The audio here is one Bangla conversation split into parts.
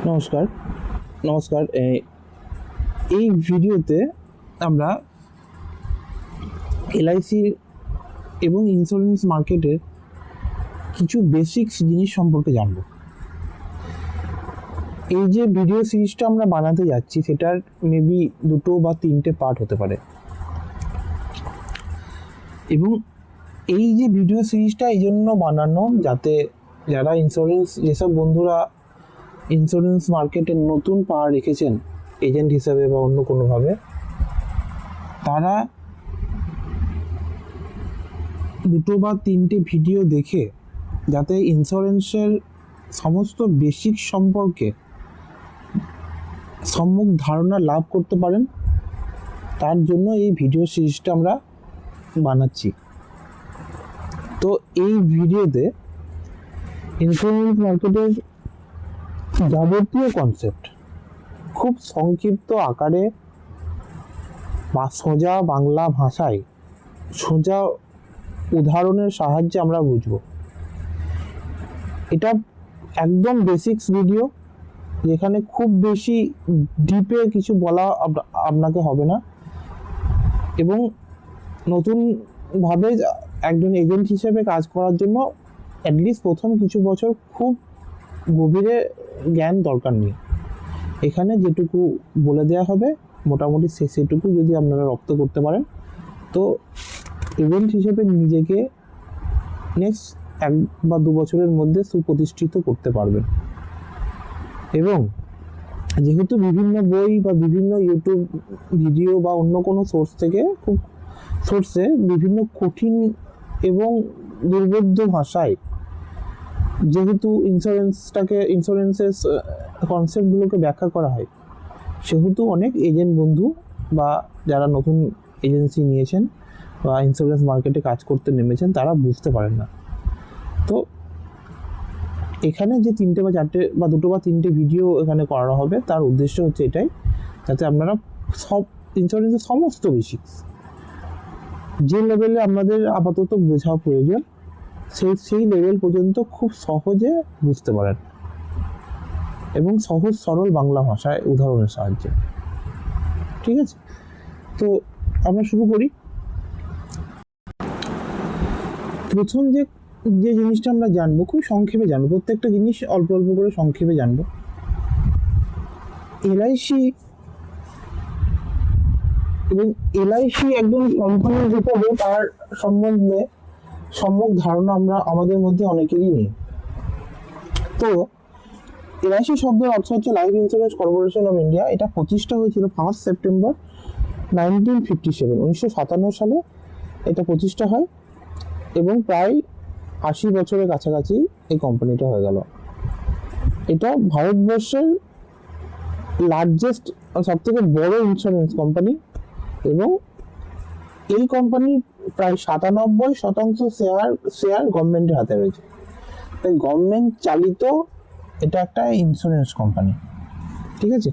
নমস্কার নমস্কার এই ভিডিওতে আমরা এলআইসি এবং ইন্স্যুরেন্স মার্কেটের কিছু বেসিক্স জিনিস সম্পর্কে জানব। এই যে ভিডিও সিরিজটা আমরা বানাতে যাচ্ছি সেটার মেবি 2 বা 3টে পার্ট হতে পারে, এবং এই যে ভিডিও সিরিজটা এই জন্য বানানো যাতে যারা যেসব বন্ধুরা ইন্স্যুরেন্স মার্কেটে নতুন পা রেখেছেন এজেন্ট হিসাবে বা অন্য কোনোভাবে, তারা 2 বা 3টে ভিডিও দেখে যাতে ইন্স্যুরেন্সের সমস্ত বেসিক সম্পর্কে সম্যক ধারণা লাভ করতে পারেন, তার জন্য এই ভিডিও সিরিজটা আমরা বানাচ্ছি। তো এই ভিডিওতে ইন্স্যুরেন্স মার্কেটের যাবতীয় কনসেপ্ট খুব সংক্ষিপ্ত আকারে বা সোজা বাংলা ভাষায় সোজা উদাহরণের সাহায্যে আমরা বুঝব। এটা একদম বেসিক্স ভিডিও, যেখানে খুব বেশি ডিপে কিছু বলা আপনাকে হবে না, এবং নতুনভাবে একজন এজেন্ট হিসেবে কাজ করার জন্য অ্যাটলিস্ট প্রথম কিছু বছর খুব গভীরে জ্ঞান দরকার নেই। এখানে যেটুকু বলে দেওয়া হবে মোটামুটি সেটুকু যদি আপনারা রপ্ত করতে পারেন, তো এজেন্ট হিসেবে নিজেকে নেক্সট 1 বা 2 বছরের মধ্যে সুপ্রতিষ্ঠিত করতে পারবেন। এবং যেহেতু বিভিন্ন বই বা বিভিন্ন ইউটিউব ভিডিও বা অন্য কোনো সোর্সে বিভিন্ন কঠিন এবং দুর্বোধ্য ভাষায় যেহেতু ইন্স্যুরেন্সের কনসেপ্টগুলোকে ব্যাখ্যা করা হয়, সেহেতু অনেক এজেন্ট বন্ধু বা যারা নতুন এজেন্সি নিয়েছেন বা ইন্স্যুরেন্স মার্কেটে কাজ করতে নেমেছেন তারা বুঝতে পারেন না। তো এখানে যে 3টে বা 4টে বা 2 বা 3টে ভিডিও এখানে করা হবে, তার উদ্দেশ্য হচ্ছে এটাই, যাতে আপনারা সব ইন্স্যুরেন্সের সমস্ত বেসিক্স যে লেভেলে আপনাদের আপাতত বোঝা প্রয়োজন সেই লেভেল পর্যন্ত খুব সহজে বুঝতে পারেন, এবং সহজ সরল বাংলা ভাষায় উদাহরণের সাহায্যে। ঠিক আছে, তো আমরা শুরু করি। প্রথম যে জিনিসটা আমরা জানবো, খুব সংক্ষেপে জানবো, প্রত্যেকটা জিনিস অল্প অল্প করে সংক্ষেপে জানবো। এলআইসি একদম কোম্পানি হিসেবে তার সম্বন্ধে সম্যক ধারণা আমাদের মধ্যে অনেকেরই নেই। তো এলআইসি শব্দের অর্থ হচ্ছে life insurance corporation of India. এটা প্রতিষ্ঠা হয়েছিল 1 সেপ্টেম্বর 1957 সালে এটা প্রতিষ্ঠা হয়, এবং প্রায় 80 বছরের কাছাকাছি এই কোম্পানিটা হয়ে গেল। এটা ভারতবর্ষের লার্জেস্ট, সবথেকে বড় ইন্স্যুরেন্স কোম্পানি, এবং এই কোম্পানির প্রায় 97% শেয়ার গভর্নমেন্টের হাতে রয়েছে। তাই গভর্নমেন্ট চালিত এটা একটা ইন্স্যুরেন্স কোম্পানি। ঠিক আছে,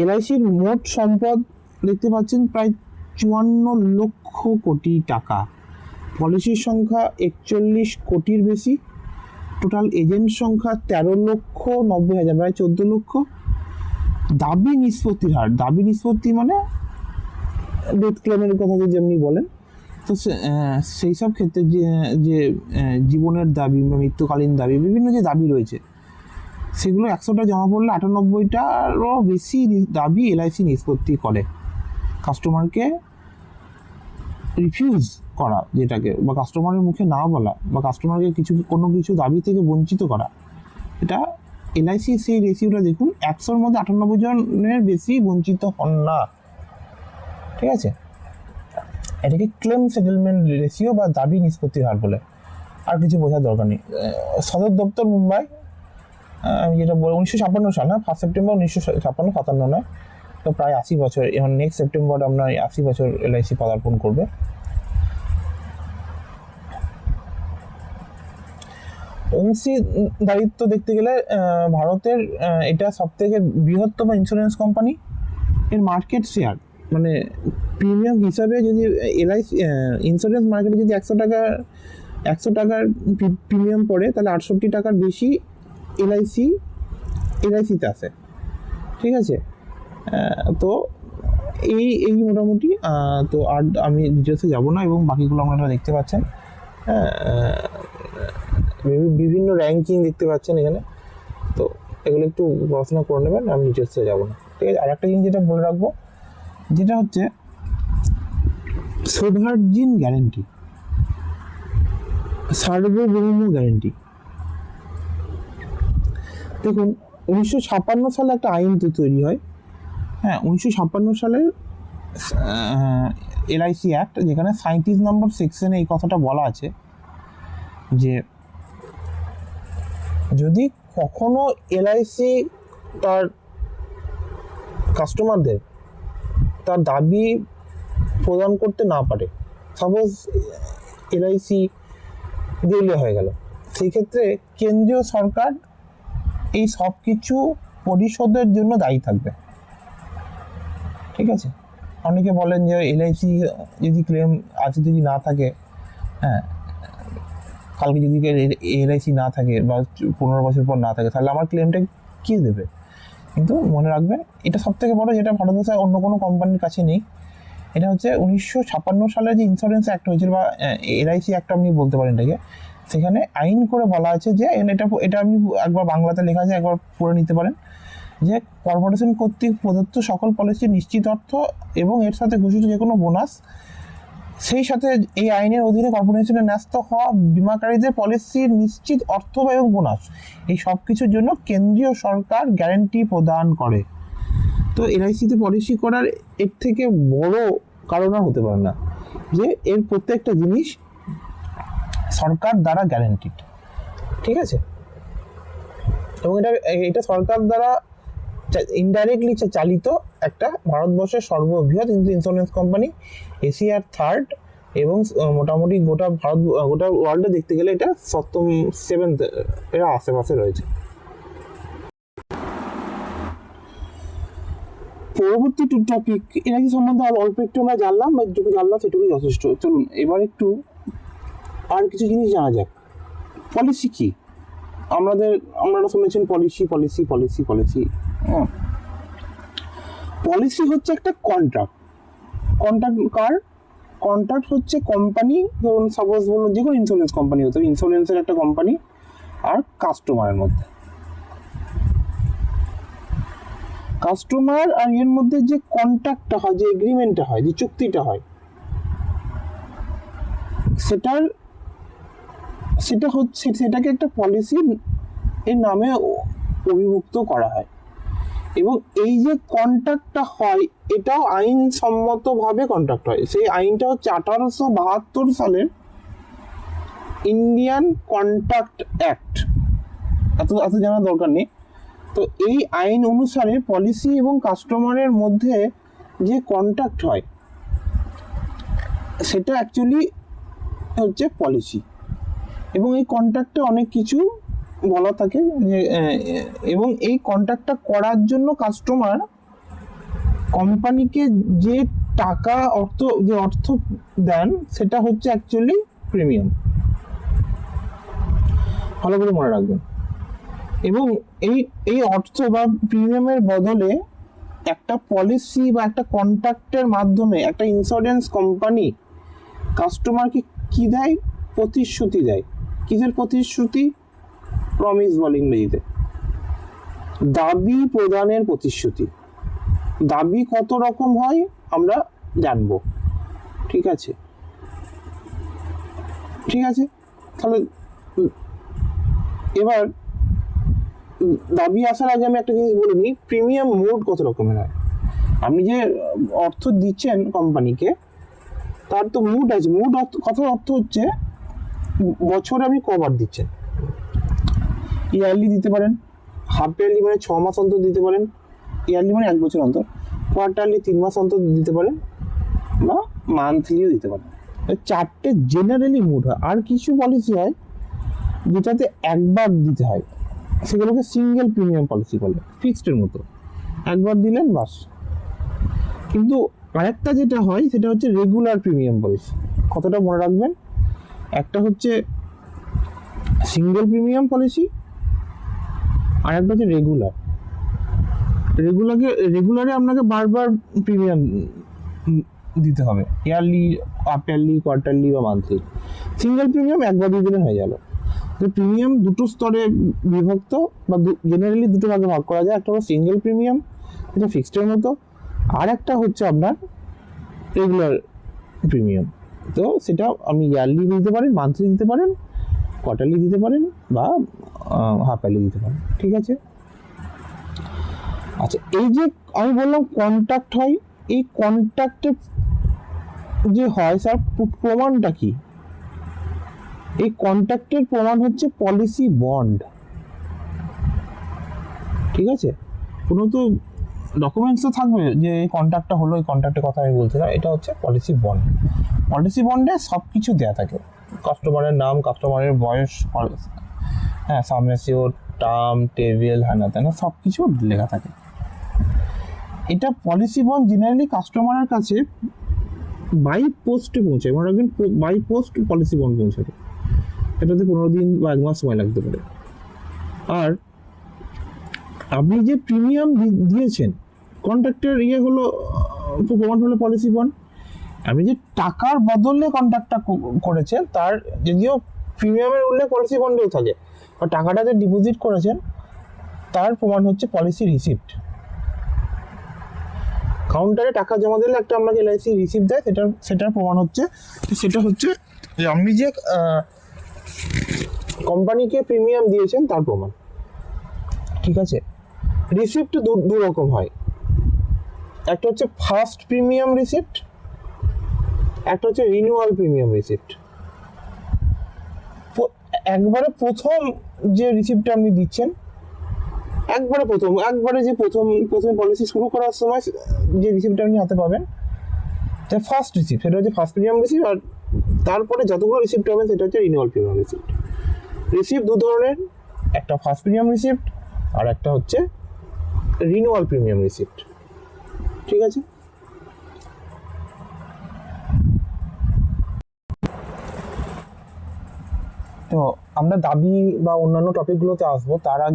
এলআইসির মোট সম্পদ দেখতে পাচ্ছেন প্রায় 54 লক্ষ কোটি টাকা। পলিসির সংখ্যা 41 কোটির বেশি। টোটাল এজেন্ট সংখ্যা 13,90,000, প্রায় 14 লক্ষ। দাবি নিষ্পত্তি মানে ডেথ ক্লেমের কথা যেমনি বলেন, তো সেই সব ক্ষেত্রে যে জীবনের দাবি বা মৃত্যুকালীন দাবি, বিভিন্ন যে দাবি রয়েছে, সেগুলো 100টা জমা পড়লে 98টারও বেশি দাবি এলআইসি নিষ্পত্তি করে। কাস্টমারকে রিফিউজ করা, যেটাকে বা কাস্টমারের মুখে না বলা, বা কাস্টমারকে কোনো কিছু দাবি থেকে বঞ্চিত করা, এটা এলআইসি সেই রেশিওটা দেখুন, 100-র মধ্যে 98 জনের বেশি বঞ্চিত হন না। ঠিক আছে, এটাকে ক্লেম সেটেলমেন্ট রেশিও বা দাবি নিষ্পত্তির হার বলে। আর কিছু বোঝার দরকার নেই। সদর দপ্তর মুম্বাই, আমি যেটা বলি 1956 সাল, 1 সেপ্টেম্বর 1957 নয়, তো প্রায় 80 বছর। এখন নেক্সট সেপ্টেম্বর আমরা 80 বছর এলআইসি পদার্পণ করবে। অংশীদারিত্ব দেখতে গেলে ভারতের এটা সবথেকে বৃহত্তম ইন্স্যুরেন্স কোম্পানি। এর মার্কেট শেয়ার মানে প্রিমিয়াম হিসাবে যদি এলআইসি ইন্স্যুরেন্স মার্কেটে যদি 100 টাকার প্রিমিয়াম পড়ে, তাহলে 68 টাকার বেশি এলআইসিতে আসে। ঠিক আছে, তো এই মোটামুটি। তো আর আমি ডিটেলসে যাবো না, এবং বাকিগুলো আপনারা দেখতে পাচ্ছেন। বিভিন্ন র্যাঙ্কিং দেখতে পাচ্ছেন এখানে, তো এগুলো একটু পড়াশোনা করে নেবেন, আমি ডিটেলসে যাবো না। ঠিক আছে, আর একটা জিনিস যেটা বলে রাখবো, যেটা হচ্ছে সোভার্জিন গ্যারেন্টি, সার্বভৌম গ্যারেন্টি। দেখুন, 1956 সালে একটা আইন তো তৈরি হয়। হ্যাঁ, 1956 সালের এলআইসি অ্যাক্ট, যেখানে 37 নম্বর সেকশনে এই কথাটা বলা আছে যে যদি কখনো এলআইসি তার কাস্টমারদের তার দাবি প্রদান করতে না পারে, সাপোজ এলআইসি দেউলিয়া হয়ে গেল, সেই ক্ষেত্রে কেন্দ্রীয় সরকার এই সব কিছু পরিশোধের জন্য দায়ী থাকবে। ঠিক আছে, অনেকে বলেন যে এলআইসি যদি ক্লেম আজ যদি না থাকে, হ্যাঁ, কালকে যদি এলআইসি না থাকে বা 15 বছর পর না থাকে, তাহলে আমার ক্লেমটা কে দেবে? কিন্তু মনে রাখবেন, এটা সব থেকে বড়, যেটা ভারতবর্ষে অন্য কোনো কোম্পানির কাছে নেই। এটা হচ্ছে 1956 সালে যে ইন্স্যুরেন্স অ্যাক্ট হয়েছিল, বা এলআইসি অ্যাক্ট আপনি বলতে পারেন এটাকে। সেখানে আইন করে বলা আছে যে এটা আপনি একবার বাংলাতে লেখা আছে, একবার পড়ে নিতে পারেন, যে কর্পোরেশন কর্তৃক প্রদত্ত সকল পলিসির নিশ্চিত অর্থ এবং এর সাথে ঘোষিত যে কোনো বোনাস, সেই সাথে এই আইনের অধীনে কর্পোরেশনের ন্যস্ত হওয়া বিমাকারীদের পলিসির নিশ্চিত অর্থ এবং বোনাস, এই সব কিছুর জন্য কেন্দ্রীয় সরকার গ্যারান্টি প্রদান করে। তো এলআইসিতে পলিসি করার এর থেকে বড় কারণ আর হতে পারে না, যে এর প্রত্যেকটা জিনিস সরকার দ্বারা গ্যারান্টিড। ঠিক আছে, এবং এটা সরকার দ্বারা ইনডাইরেক্টলি চালিত একটা ভারতবর্ষের সর্ববৃহৎ ইন্স্যুরেন্স কোম্পানি, এশিয়ার থার্ড, এবং মোটামুটি গোটা ওয়ার্ল্ডে দেখতে গেলে এটা 7th এর আশেপাশে রয়েছে। পরবর্তী টপিক, এলআইসি সম্বন্ধে আর অল্প একটু আমরা জানলাম, বা যেটুকু জানলাম সেটুকুই যথেষ্ট। চলুন এবার একটু আর কিছু জিনিস জানা যাক। পলিসি কি? আপনারা শুনেছেন পলিসি। হ্যাঁ, পলিসি হচ্ছে একটা কন্ট্রাক্ট হচ্ছে কোম্পানি, ধরুন সাপোজ বলুন যে কোনো ইন্স্যুরেন্স কোম্পানি হতে হবে, ইন্স্যুরেন্সের একটা কোম্পানি আর কাস্টমারের মধ্যে, কাস্টমার আর এর মধ্যে যে কন্ট্রাক্টটা হয়, যে এগ্রিমেন্টটা হয়, যে চুক্তিটা হয়, সেটাকে একটা পলিসি এর নামে অভিভুক্ত করা হয়। এবং এই যে কন্ট্রাক্টটা হয়, এটাও আইনসম্মতভাবে কন্ট্রাক্ট হয়। সেই আইনটা হচ্ছে 1872 সালের ইন্ডিয়ান কন্ট্রাক্ট অ্যাক্ট। এত জানার দরকার নেই। তো এই আইন অনুসারে পলিসি এবং কাস্টমারের মধ্যে যে কন্ট্রাক্ট হয়, সেটা অ্যাকচুয়ালি হচ্ছে পলিসি। এবং এই কন্ট্রাক্টে অনেক কিছু বলা থাকে, এবং এই কন্ট্রাক্টটা করার জন্য কাস্টমার কোম্পানিকে যে অর্থ দেন, সেটা হচ্ছে অ্যাকচুয়ালি প্রিমিয়াম। ভালো করে মনে রাখবেন। এবং এই অর্থ বা প্রিমিয়ামের বদলে একটা পলিসি বা একটা কন্ট্রাক্টের মাধ্যমে একটা ইন্স্যুরেন্স কোম্পানি কাস্টমারকে কি দেয়? প্রতিশ্রুতি দেয়। কিসের প্রতিশ্রুতি? প্রমিস বলে ইংরেজিতে। দাবি প্রদানের প্রতিশ্রুতি। দাবি কত রকম হয় আমরা জানবো। ঠিক আছে, তাহলে এবার দাবি আসার আগে আমি একটা জিনিস বলে নিই, প্রিমিয়াম মোড কত রকমের হয়। আপনি যে অর্থ দিচ্ছেন কোম্পানিকে, তার তো মুড আছে। কথার অর্থ হচ্ছে বছরে আপনি কবার দিচ্ছেন। ইয়ারলি দিতে পারেন, হাফ ইয়ারলি মানে 6 মাস অন্তর দিতে পারেন, ইয়ারলি মানে 1 বছর অন্তর, কোয়ার্টারলি 3 মাস অন্তর দিতে পারেন, বা মান্থলিও দিতে পারেন। 4টে জেনারেলি মুড হয়। আর কিছু পলিসি হয় যেটাতে একবার দিতে হয়, সেগুলোকে সিঙ্গেল প্রিমিয়াম পলিসি বলে, ফিক্সডের মতো, একবার দিলেন বাস। কিন্তু আরেকটা যেটা হয় সেটা হচ্ছে রেগুলার প্রিমিয়াম পলিসি। কতটা মনে রাখবেন, একটা হচ্ছে সিঙ্গেল প্রিমিয়াম পলিসি, আর একটা হচ্ছে রেগুলারে আপনাকে বারবার প্রিমিয়াম দিতে হবে, ইয়ারলি, হাফ ইয়ারলি, কোয়ার্টারলি বা মান্থলি। সিঙ্গেল প্রিমিয়াম একবার দিয়ে দিলে হয়ে গেল। তো প্রিমিয়াম দুটো স্তরে বিভক্ত, বা জেনারেলি দুটো ভাগে ভাগ করা যায়। একটা হলো সিঙ্গেল প্রিমিয়াম, এটা ফিক্সডের মতো, আর একটা হচ্ছে আপনার রেগুলার প্রিমিয়াম। তো সেটা আপনি ইয়ারলি দিতে পারেন, মান্থলি দিতে পারেন, কোয়ার্টারলি দিতে পারেন, বা হাফ ইয়ারলি দিতে পারেন। ঠিক আছে। আচ্ছা, এই যে আমি বললাম কন্ট্রাক্ট হয়, এই কন্ট্রাক্টে যে হয় স্যার প্রমাণটা কি? এই কন্ট্রাক্টের প্রমাণ হচ্ছে পলিসি বন্ড। ঠিক আছে, কোনো তো ডকুমেন্টস তো থাকবে যে এই কন্ট্রাক্টটা হলো, এই কন্ট্রাক্টের কথা আমি বলছি না, এটা হচ্ছে পলিসি বন্ড। পলিসি বন্ডে সব কিছু দেওয়া থাকে, কাস্টমারের নাম, কাস্টমারের বয়স, হ্যাঁ, সামনেসিওর, টার্ম, টেবিল, হ্যানা ত্যানা সব কিছু লেখা থাকে। এটা পলিসি বন্ড জেনারেলি কাস্টমারের কাছে বাই পোস্টে পৌঁছায়, মনে রাখবেন, বাই পোস্ট পলিসি বন্ড পৌঁছাবে। এটাতে 15 দিন বা 1 মাস সময় লাগতে পারে। আর আপনি যে প্রিমিয়াম দিয়েছেন, কন্ট্রাক্টের হলো প্রমাণ হলো পলিসি বন্ড। আপনি যে টাকার বদলে কন্ট্রাক্টটা করেছেন, তার যদিও প্রিমিয়ামের উল্লেখ পলিসি বন্ডেও থাকে, বা টাকাটা যে ডিপোজিট করেছেন তার প্রমাণ হচ্ছে পলিসি রিসিপ্ট। কাউন্টারে টাকা জমা দিলে একটা আপনাকে এলআইসি রিসিপ্ট দেয়, সেটার প্রমাণ হচ্ছে, সেটা হচ্ছে যে আপনি যে কোম্পানিকে প্রিমিয়াম দিয়েছেন তার প্রমাণ। ঠিক আছে। রিসিপ্ট দু রকম হয়, একটা হচ্ছে ফার্স্ট প্রিমিয়াম রিসিপ্ট, একটা হচ্ছে রিনিউয়াল প্রিমিয়াম রিসিপ্ট। একবারে প্রথম যে রিসিপ্টটা আপনি দিচ্ছেন, একবারে যে প্রথম পলিসি শুরু করার সময় যে রিসিপ্টটা আপনি হাতে পাবেন, ফার্স্ট রিসিপ্ট, সেটা হচ্ছে ফার্স্ট প্রিমিয়াম রিসিপ্ট। আর তারপরে যতগুলো রিসিপ্ট পাবেন সেটা হচ্ছে রিনিউয়াল প্রিমিয়াম রিসিপ্ট। রিসিপ্ট দু ধরনের, একটা ফার্স্ট প্রিমিয়াম রিসিপ্ট আর একটা হচ্ছে রিনিউয়াল প্রিমিয়াম রিসিপ্ট। ঠিক আছে। তো আমরা দাবি বা অন্যান্য টপিকগুলোতে আসবো, তার আগে